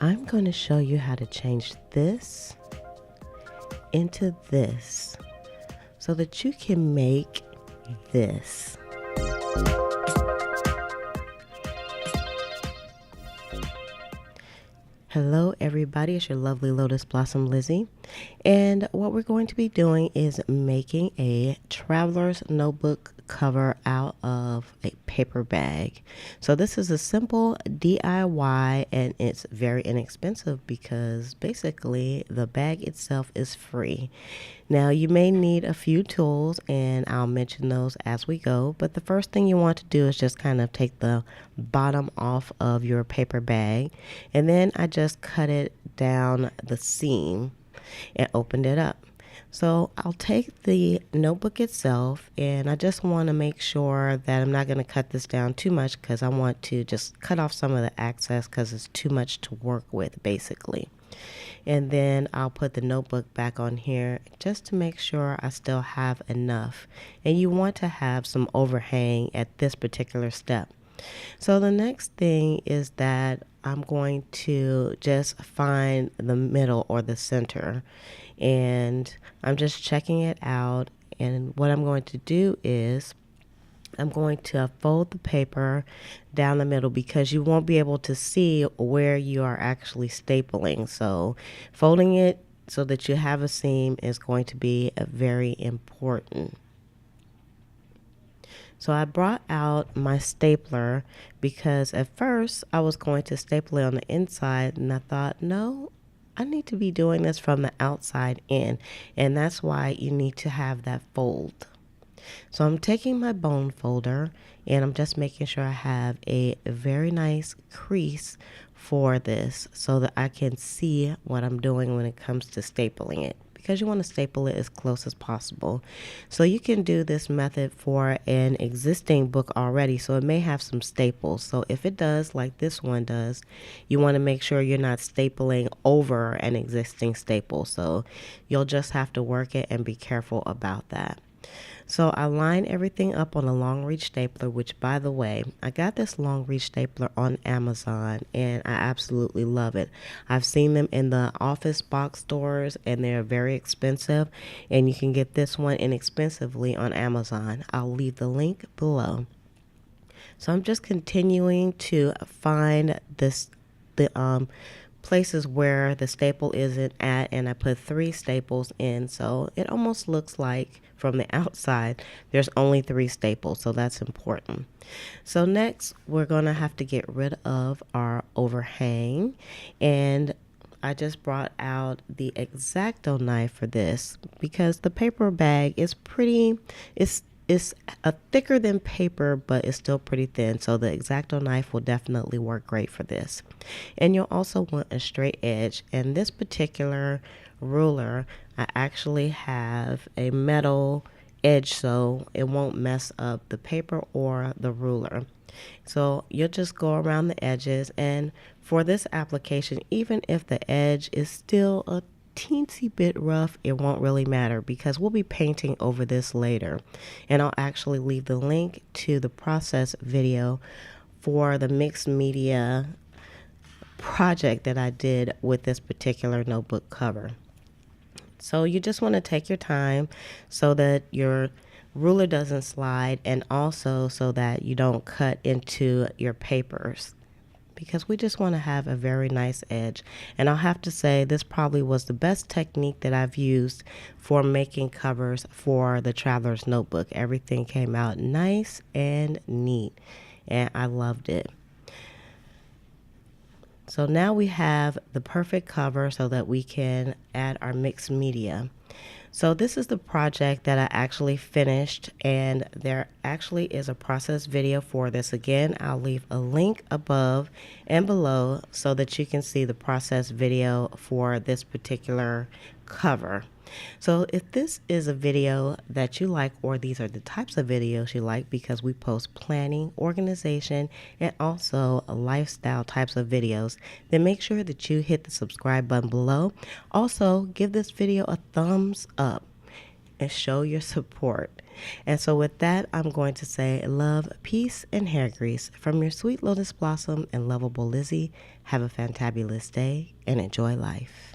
I'm going to show you how to change this into this so that you can make this. Hello everybody, it's your lovely Lotus Blossom Lizzie, and what we're going to be doing is making a traveler's notebook cover out of a paper bag. So this is a simple DIY and it's very inexpensive because basically the bag itself is free. Now you may need a few tools and I'll mention those as we go, but the first thing you want to do is just kind of take the bottom off of your paper bag, and then I just cut it down the seam and opened it up. So I'll take the notebook itself, and I just want to make sure that I'm not going to cut this down too much because I want to just cut off some of the excess because it's too much to work with basically. And then I'll put the notebook back on here just to make sure I still have enough. And you want to have some overhang at this particular step. So the next thing is that I'm going to just find the middle or the center, and I'm just checking it out. And what I'm going to do is I'm going to fold the paper down the middle because you won't be able to see where you are actually stapling. So folding it so that you have a seam is going to be very important. So I brought out my stapler because at first I was going to staple it on the inside, and I thought, no, I need to be doing this from the outside in, and that's why you need to have that fold. So I'm taking my bone folder and I'm just making sure I have a very nice crease for this so that I can see what I'm doing when it comes to stapling it, because you want to staple it as close as possible. So you can do this method for an existing book already, so it may have some staples. So if it does, like this one does, you want to make sure you're not stapling over an existing staple. So you'll just have to work it and be careful about that. So I line everything up on a long reach stapler, which, by the way, I got this long reach stapler on Amazon and I absolutely love it. I've seen them in the office box stores and they're very expensive, and you can get this one inexpensively on Amazon. I'll leave the link below. So I'm just continuing to find the places where the staple isn't at, and I put 3 staples in, so it almost looks like from the outside there's only 3 staples, so that's important. So next we're gonna have to get rid of our overhang, and I just brought out the X-Acto knife for this because the paper bag is it's a thicker than paper, but it's still pretty thin. So the X-Acto knife will definitely work great for this. And you'll also want a straight edge. And this particular ruler, I actually have a metal edge so it won't mess up the paper or the ruler. So you'll just go around the edges, and for this application, even if the edge is still a teensy bit rough, it won't really matter because we'll be painting over this later. And I'll actually leave the link to the process video for the mixed media project that I did with this particular notebook cover. So you just want to take your time so that your ruler doesn't slide, and also so that you don't cut into your papers, because we just want to have a very nice edge. And I'll have to say this probably was the best technique that I've used for making covers for the Traveler's Notebook. Everything came out nice and neat, and I loved it. So now we have the perfect cover so that we can add our mixed media. So this is the project that I actually finished, and there actually is a process video for this. Again, I'll leave a link above and below so that you can see the process video for this particular cover. So if this is a video that you like, or these are the types of videos you like, because we post planning, organization, and also lifestyle types of videos, then make sure that you hit the subscribe button below. Also, give this video a thumbs up and show your support. And so with that, I'm going to say love, peace, and hair grease from your sweet lotus blossom and lovable Lizzie. Have a fantabulous day and enjoy life.